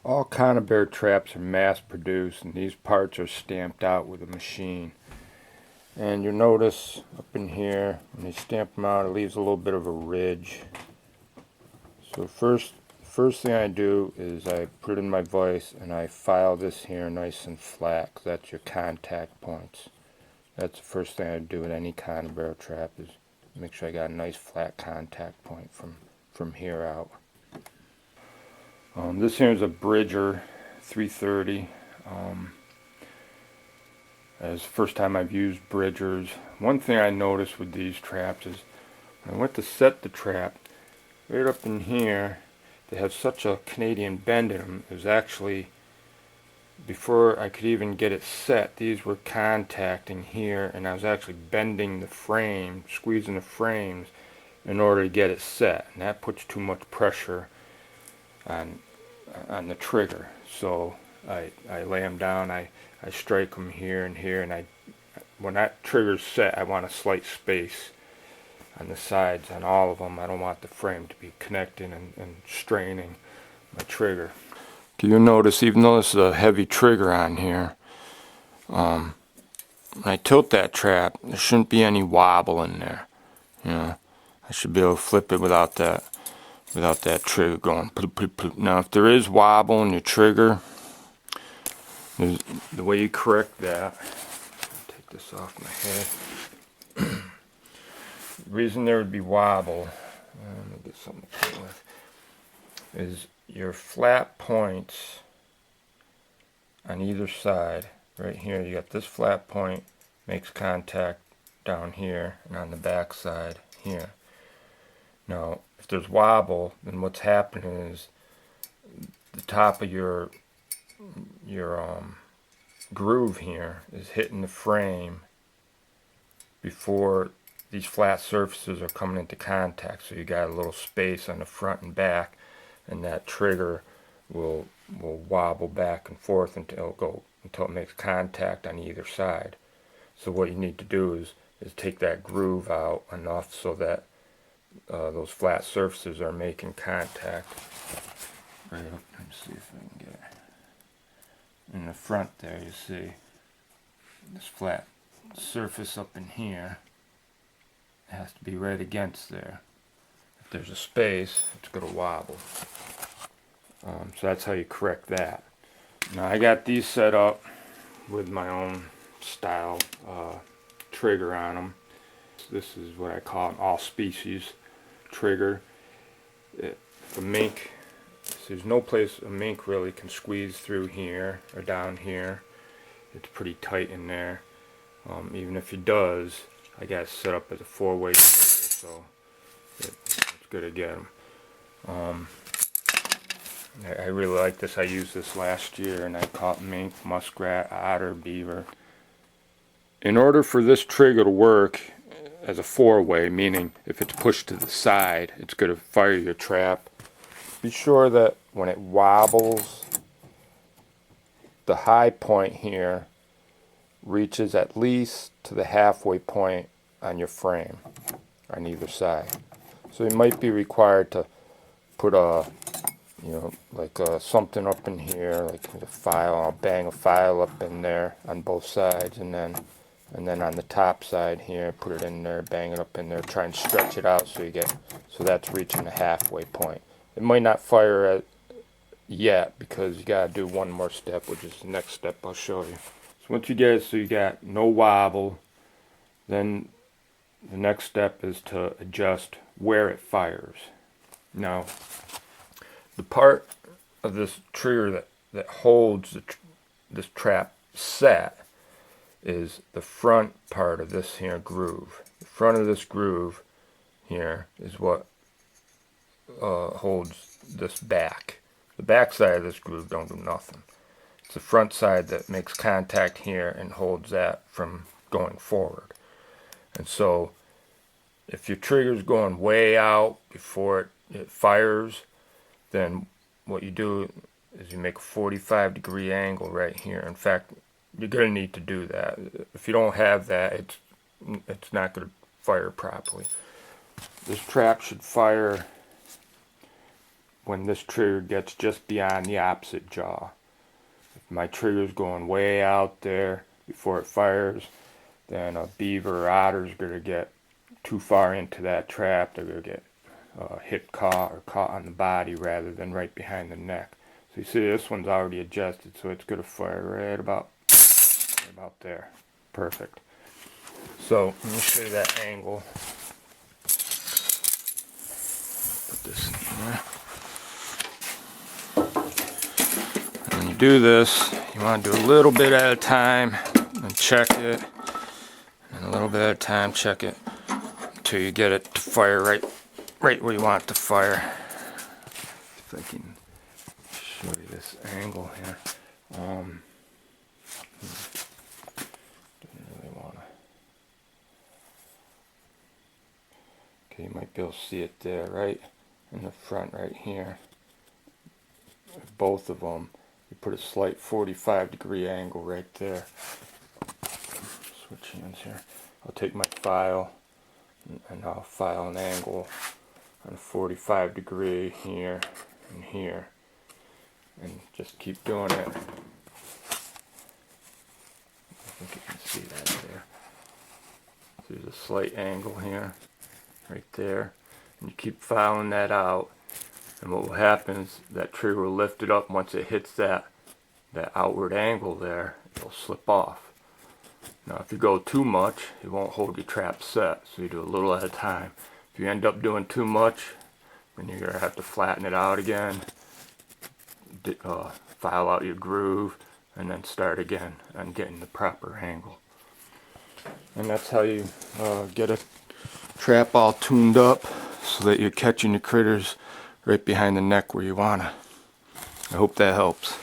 All Conibear traps are mass produced, and these parts are stamped out with a machine. And you'll notice up in here, when they stamp them out, it leaves a little bit of a ridge. So first thing I do is I put it in my vise and I file this here nice and flat, 'cause that's your contact points. That's the first thing I do with any Conibear trap, is make sure I got a nice flat contact point from here out. This here is a Bridger 330. It's the first time I've used Bridgers. One thing I noticed with these traps is when I went to set the trap, right up in here, they have such a Canadian bend in them. It was actually, before I could even get it set, these were contacting here, and I was actually bending the frame, squeezing the frames in order to get it set, and that puts too much pressure on the trigger. So I lay them down, I strike them here and here, and when that trigger's set, I want a slight space on the sides on all of them. I don't want the frame to be connecting and straining my trigger. You'll notice, even though this is a heavy trigger on here, when I tilt that trap, there shouldn't be any wobble in there. You know, I should be able to flip it without that trigger going bloop, bloop, bloop. Now if there is wobble in your trigger, the way you correct that, take this off my head. The reason there would be wobble, let me get something to play with, is your flat points on either side. Right here you got this flat point, makes contact down here, and on the back side here. Now if there's wobble, then what's happening is the top of your groove here is hitting the frame before these flat surfaces are coming into contact. So you got a little space on the front and back, and that trigger will wobble back and forth until it makes contact on either side. So what you need to do is take that groove out enough so that those flat surfaces are making contact. Right up, let me see if I can get it. In the front there, you see this flat surface up in here. It has to be right against there. If there's a space, it's going to wobble. So that's how you correct that. Now I got these set up with my own style trigger on them. This is what I call an all-species trigger. The mink, there's no place a mink really can squeeze through here or down here. It's pretty tight in there. Even if he does, I got it set up as a four-way trigger, so it's good to get him. I really like this. I used this last year and I caught mink, muskrat, otter, beaver. In order for this trigger to work as a four-way, meaning if it's pushed to the side, it's going to fire your trap, be sure that when it wobbles, the high point here reaches at least to the halfway point on your frame on either side. So you might be required to put something up in here, like a file. I'll bang a file up in there on both sides, and then on the top side here, put it in there, bang it up in there, try and stretch it out so that's reaching the halfway point. It might not fire yet because you gotta do one more step, which is the next step I'll show you. So once you get it so you got no wobble, then the next step is to adjust where it fires. Now, the part of this trigger that holds this trap set is the front part of this here groove. The front of this groove here is what holds this back. The back side of this groove don't do nothing. It's the front side that makes contact here and holds that from going forward. And so if your trigger's going way out before it fires, then what you do is you make a 45-degree angle right here. In fact, you're going to need to do that. If you don't have that, it's not going to fire properly. This trap should fire when this trigger gets just beyond the opposite jaw. If my trigger's going way out there before it fires, then a beaver or otter is going to get too far into that trap. They're going to get hit caught or caught on the body rather than right behind the neck. So you see this one's already adjusted, so it's going to fire right about there. Perfect. So let me show you that angle. Put this in there. And when you do this, you want to do a little bit at a time and check it. And a little bit at a time, check it until you get it to fire right where you want it to fire. If I can show you this angle here. Didn't really want to. Okay, you might be able to see it there, right in the front, right here. Both of them. You put a slight 45-degree angle right there. Switch hands here. I'll take my file and I'll file an angle on a 45-degree here and here, and just keep doing it. I think you can see that there. So there's a slight angle here, right there, and you keep filing that out. And what will happen is that trigger will lift it up. Once it hits that outward angle there, it'll slip off. Now if you go too much, it won't hold your trap set, so you do a little at a time. If you end up doing too much, then you're going to have to flatten it out again, file out your groove, and then start again on getting the proper angle. And that's how you get a trap all tuned up so that you're catching your critters right behind the neck where you wanna. I hope that helps.